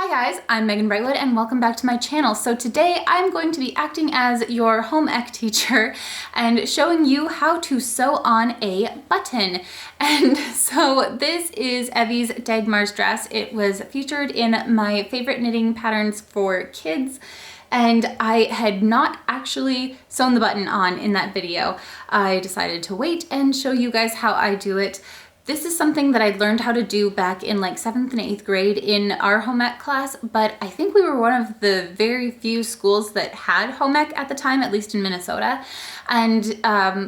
Hi guys, I'm Megan Brightwood and welcome back to my channel. So today I'm going to be acting as your home ec teacher and showing you how to sew on a button. And so this is Evie's Dagmar's dress. It was featured in my favorite knitting patterns for kids, and I had not actually sewn the button on in that video. I decided to wait and show you guys how I do it. This is something that I learned how to do back in like 7th and 8th grade in our home ec class, but I think we were one of the very few schools that had home ec at the time, at least in Minnesota. And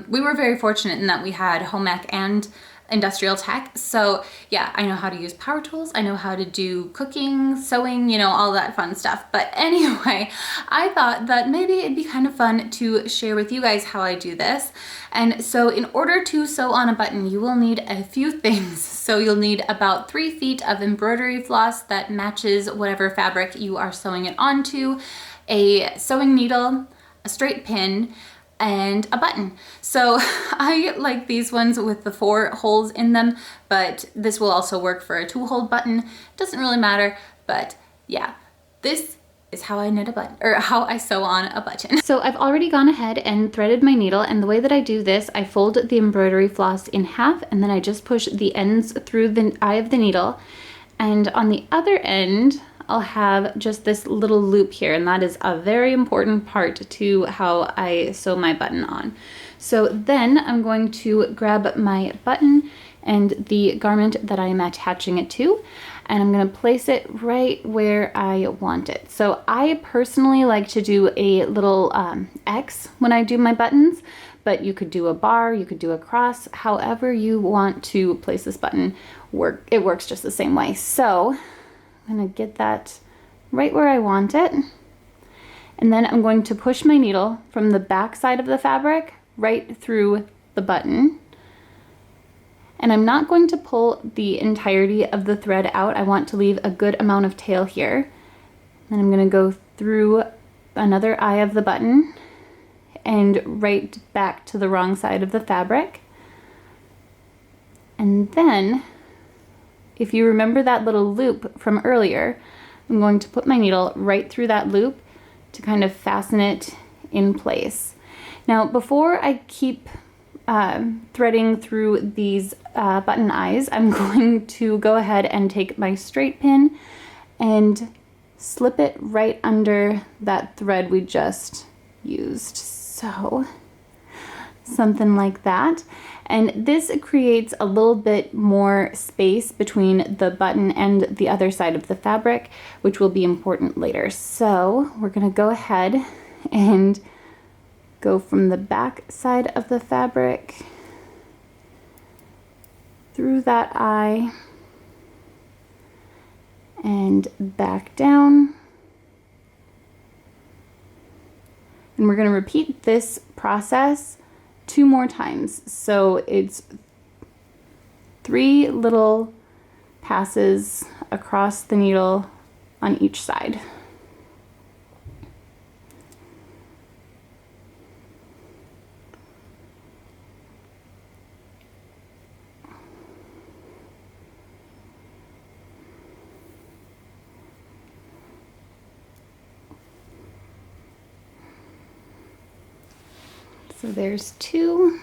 we were very fortunate in that we had home ec and industrial tech. So yeah, I know how to use power tools. I know how to do cooking, sewing, you know, all that fun stuff. But anyway, I thought that maybe it'd be kind of fun to share with you guys how I do this. And so in order to sew on a button, you will need a few things. So you'll need about 3 feet of embroidery floss that matches whatever fabric you are sewing it onto, a sewing needle, a straight pin, and a button. So I like these ones with the 4 holes in them, but this will also work for a 2-hole button. Doesn't really matter, but yeah, this is how I knit a button, or how I sew on a button. So I've already gone ahead and threaded my needle, and the way that I do this, I fold the embroidery floss in half, and then I just push the ends through the eye of the needle, and on the other end, I'll have just this little loop here, and that is a very important part to how I sew my button on. So then I'm going to grab my button and the garment that I am attaching it to, and I'm going to place it right where I want it. So I personally like to do a little X when I do my buttons, but you could do a bar, you could do a cross, however you want to place this button, it works just the same way. So I'm going to get that right where I want it, and then I'm going to push my needle from the back side of the fabric right through the button. And I'm not going to pull the entirety of the thread out. I want to leave a good amount of tail here. Then I'm going to go through another eye of the button and right back to the wrong side of the fabric. And then, if you remember that little loop from earlier, I'm going to put my needle right through that loop to kind of fasten it in place. Now, before I keep threading through these button eyes, I'm going to go ahead and take my straight pin and slip it right under that thread we just used. So, something like that. And this creates a little bit more space between the button and the other side of the fabric, which will be important later. So we're going to go ahead and go from the back side of the fabric through that eye and back down. And we're going to repeat this process 2 more times. So it's 3 little passes across the needle on each side. So there's 2.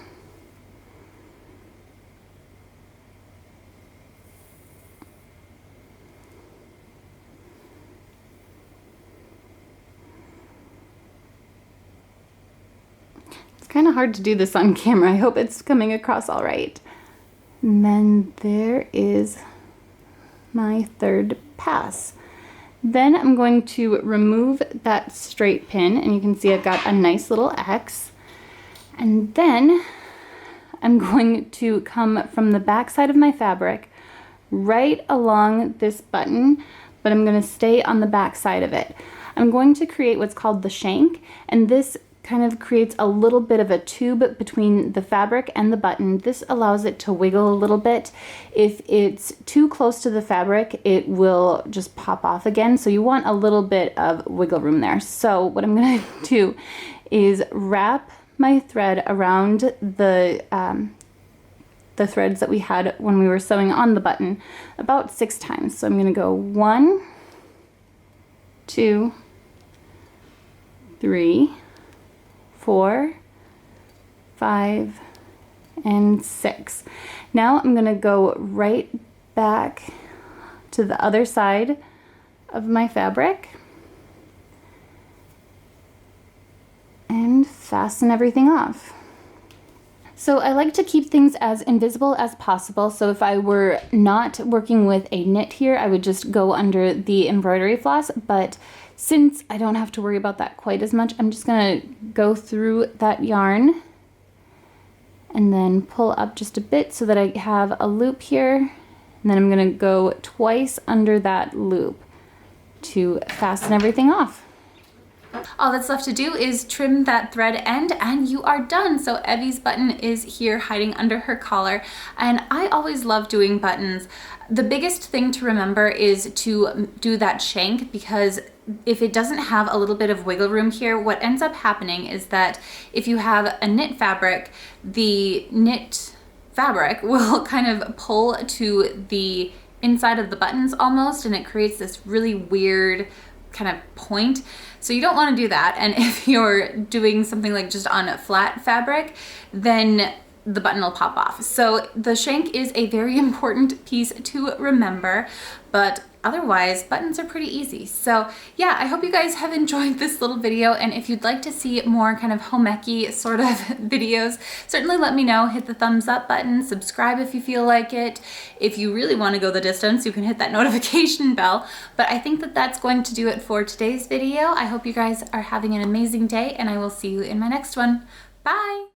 It's kind of hard to do this on camera. I hope it's coming across all right. And then there is my 3rd pass. Then I'm going to remove that straight pin, and you can see I've got a nice little X. And then I'm going to come from the back side of my fabric right along this button, but I'm going to stay on the back side of it. I'm going to create what's called the shank, and this kind of creates a little bit of a tube between the fabric and the button. This allows it to wiggle a little bit. If it's too close to the fabric, it will just pop off again. So you want a little bit of wiggle room there. So what I'm going to do is wrap my thread around the threads that we had when we were sewing on the button about 6 times. So I'm going to go 1, 2, 3, 4, 5, and 6. Now I'm gonna go right back to the other side of my fabric and fasten everything off. So I like to keep things as invisible as possible. So if I were not working with a knit here, I would just go under the embroidery floss. But since I don't have to worry about that quite as much, I'm just gonna go through that yarn and then pull up just a bit so that I have a loop here. And then I'm gonna go twice under that loop to fasten everything off. All that's left to do is trim that thread end and you are done. So Evie's button is here hiding under her collar, and I always love doing buttons. The biggest thing to remember is to do that shank, because if it doesn't have a little bit of wiggle room here, what ends up happening is that if you have a knit fabric, the knit fabric will kind of pull to the inside of the buttons almost, and it creates this really weird kind of point. So you don't want to do that. And if you're doing something like just on a flat fabric, then the button will pop off. So the shank is a very important piece to remember, but otherwise buttons are pretty easy. So yeah, I hope you guys have enjoyed this little video, and if you'd like to see more kind of home eccy sort of videos, certainly let me know. Hit the thumbs up button, subscribe if you feel like it. If you really want to go the distance, you can hit that notification bell. But I think that that's going to do it for today's video. I hope you guys are having an amazing day, and I will see you in my next one. Bye!